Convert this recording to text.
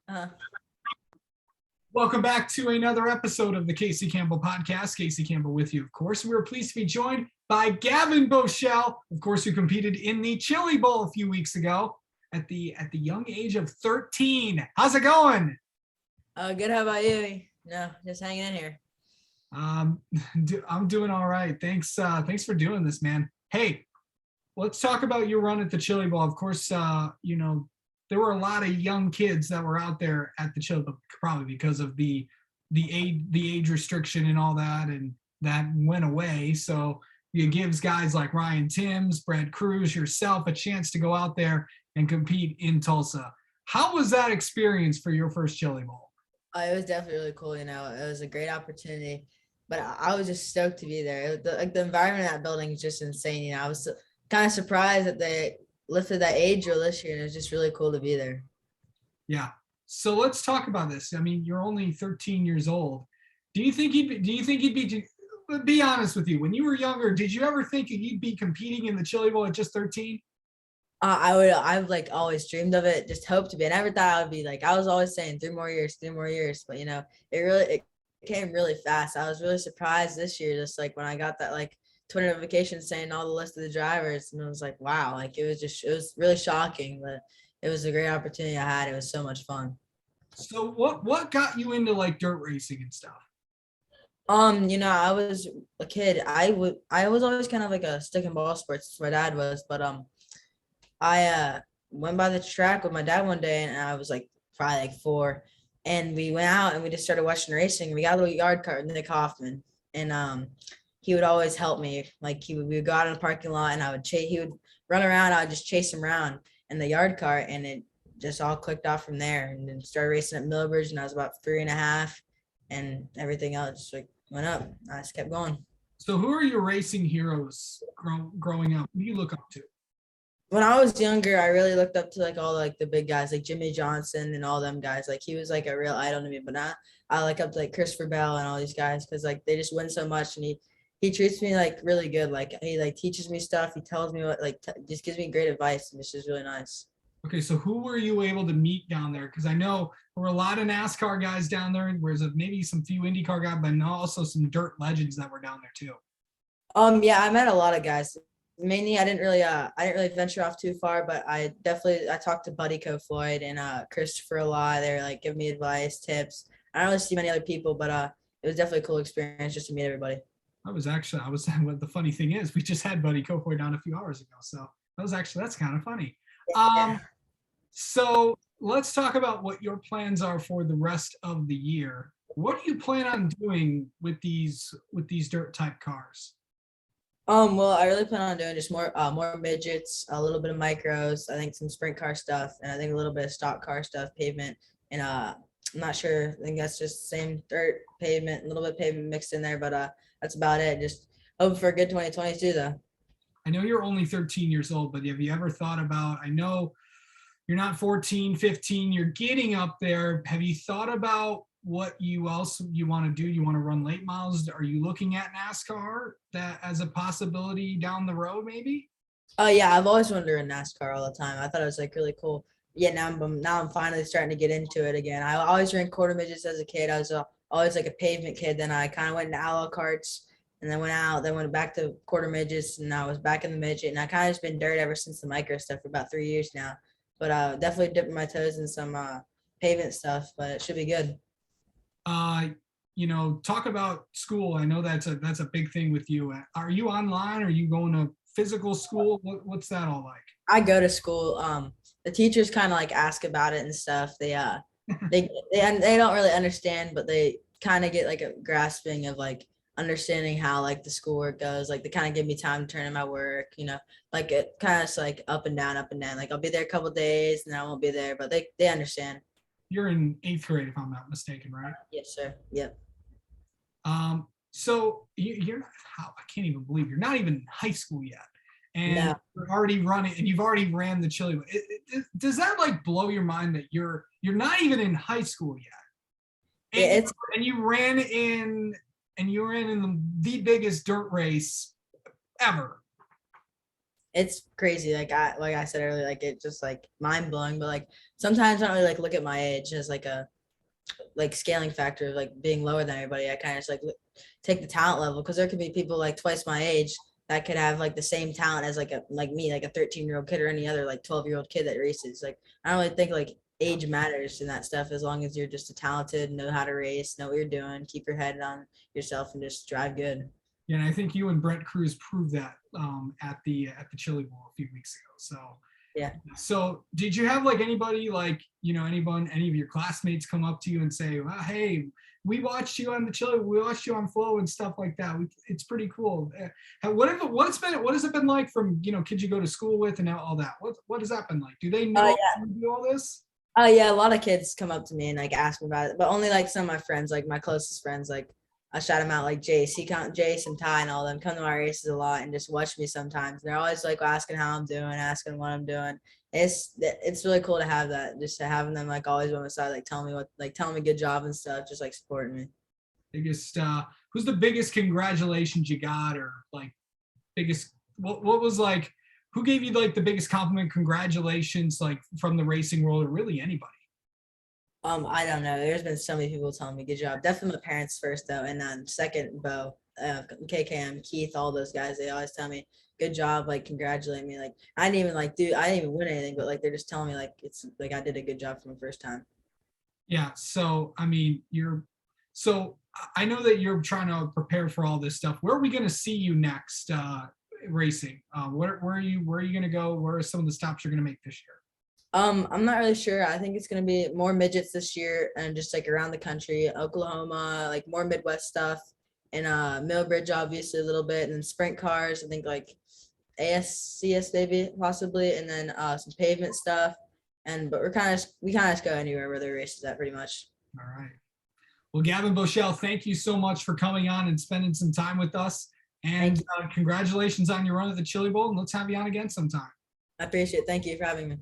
Uh, Welcome back to another episode of the Casey Campbell Podcast. Casey Campbell with you, of course. We were pleased to be joined by Gavin Bochele, of course, who competed in the Chili Bowl a few weeks ago at the young age of 13. How's it going? good. How about you? No, just hanging in here. I'm doing all right. Thanks for doing this, man. Hey, let's talk about your run at the Chili Bowl. Of course, there were a lot of young kids that were out there at the Chili Bowl, probably because of the age restriction and all that, and that went away. So it gives guys like Ryan Timms, Brad Cruz, yourself a chance to go out there and compete in Tulsa. How was that experience for your first Chili Bowl? It was definitely really cool. It was a great opportunity, but I was just stoked to be there. The environment of that building is just insane. I was kind of surprised that they lifted that age rule this year, and it was just really cool to be there. Yeah. So let's talk about this. I mean, you're only 13 years old. Do you think he'd be honest with you, when you were younger, did you ever think you'd be competing in the Chili Bowl at just 13? I've like always dreamed of it, just hoped to be. I never thought I would be like, I was always saying 3 more years. But it came really fast. I was really surprised this year, just like when I got that like Twitter notification saying all the list of the drivers, and I was like, wow, like it was really shocking, but it was a great opportunity I had. It was so much fun. So what got you into like dirt racing and stuff? I was a kid. I was always kind of like a stick and ball sports. My dad was, but I went by the track with my dad one day, and I was like probably like 4, and we went out and we just started watching racing. We got a little yard cart with Nick Hoffman, and he would always help me. Like we would go out in the parking lot, and I would chase. He would run around. I would just chase him around in the yard cart, and it just all clicked off from there. And then started racing at Millbridge, and I was about 3.5, and everything else just like went up. I just kept going. So who are your racing heroes growing up? Who do you look up to? When I was younger, I really looked up to like all like the big guys, like Jimmy Johnson and all them guys. Like he was like a real idol to me. But now I look up to like Christopher Bell and all these guys because like they just win so much, and he treats me like really good. Like he like teaches me stuff. He tells me what like just gives me great advice, and it's just really nice. Okay, so who were you able to meet down there? Because I know there were a lot of NASCAR guys down there, whereas maybe some few IndyCar guys, but also some dirt legends that were down there too. Yeah, I met a lot of guys. Mainly, I didn't really venture off too far, but I talked to Buddy Floyd and Christopher a lot. They were like giving me advice, tips. I don't really see many other people, but it was definitely a cool experience just to meet everybody. I was what the funny thing is, we just had Buddy Kofoid down a few hours ago, so that's kind of funny. Yeah. So let's talk about what your plans are for the rest of the year. What do you plan on doing with these dirt type cars? Well, I really plan on doing just more midgets, a little bit of micros, I think some sprint car stuff, and I think a little bit of stock car stuff, pavement, and I'm not sure. I think that's just the same dirt, pavement, a little bit of pavement mixed in there, but that's about it. Just hoping for a good 2022 though. I know you're only 13 years old, but have you ever thought about, I know you're not 14, 15, you're getting up there. Have you thought about what you want to do? You want to run late models? Are you looking at NASCAR that as a possibility down the road, maybe? Yeah, I've always wanted to run NASCAR all the time. I thought it was like really cool. Yeah, now I'm finally starting to get into it again. I always ran quarter midgets as a kid. I was always like a pavement kid. Then I kind of went into outlaw carts, and then went back to quarter midgets, and I was back in the midget. And I kind of just been dirt ever since the micro stuff for about 3 years now. But definitely dipping my toes in some pavement stuff. But it should be good. Talk about school. I know that's a big thing with you. Are you online? Are you going to physical school? What's that all like? I go to school. The teachers kind of like ask about it and stuff. They don't really understand, but they kind of get like a grasping of like understanding how like the schoolwork goes. Like they kind of give me time to turn in my work. Like it kind of like up and down, up and down. Like I'll be there a couple of days and I won't be there, but they understand. You're in 8th grade, if I'm not mistaken, right? Yes, sir. Yep. So you're not, I can't even believe you're not even in high school yet, and No. you're already running, and you've already ran the Chili. Does that like blow your mind that you're not even in high school yet, and, Yeah, you ran in the biggest dirt race ever? it's crazy. Like I said earlier, like it just like mind blowing. But like sometimes I don't really like look at my age as like a like scaling factor of like being lower than everybody. I kind of just like take the talent level because there could be people like twice my age that could have like the same talent as like a like me, like a 13-year-old kid or any other like 12-year-old kid that races. Like I don't really think like age matters in that stuff as long as you're just a talented, know how to race, know what you're doing, keep your head on yourself, and just drive good. Yeah, and I think you and Brent Cruz proved that at the Chili Bowl a few weeks ago. Yeah. So did you have like anybody like any of your classmates come up to you and say, well, hey, we watched you on the Chili, we watched you on Flow and stuff like that. It's pretty cool. What has it been like from kids you go to school with and all that? What has that been like? Do they know Yeah. you do all this? Oh yeah, a lot of kids come up to me and like ask me about it, but only like some of my friends, like my closest friends, like I shout them out, like Jace and Ty and all them come to my races a lot and just watch me sometimes. They're always like asking how I'm doing, asking what I'm doing. It's really cool to have that, just to having them like always on my side, like telling me good job and stuff, just like supporting me. Biggest who's the biggest congratulations you got, or like biggest what was like, who gave you like the biggest compliment, congratulations, like from the racing world, or really anybody? I don't know. There's been so many people telling me good job. Definitely my parents first though, and then second Bo, KKM, Keith, all those guys. They always tell me good job, like congratulate me. Like I didn't even win anything, but like they're just telling me like it's like I did a good job for my first time. Yeah, so I mean, so I know that you're trying to prepare for all this stuff. Where are we going to see you next racing? Where are you going to go? Where are some of the stops you're going to make this year? I'm not really sure. I think it's gonna be more midgets this year and just like around the country, Oklahoma, like more Midwest stuff, and Millbridge obviously a little bit, and then sprint cars. I think like ASCS maybe possibly, and then some pavement stuff. And but we kind of just go anywhere where the race is at pretty much. All right. Well, Gavin Bochele, thank you so much for coming on and spending some time with us. Thank And you. congratulations on your run at the Chili Bowl. And let's have you on again sometime. I appreciate it. Thank you for having me.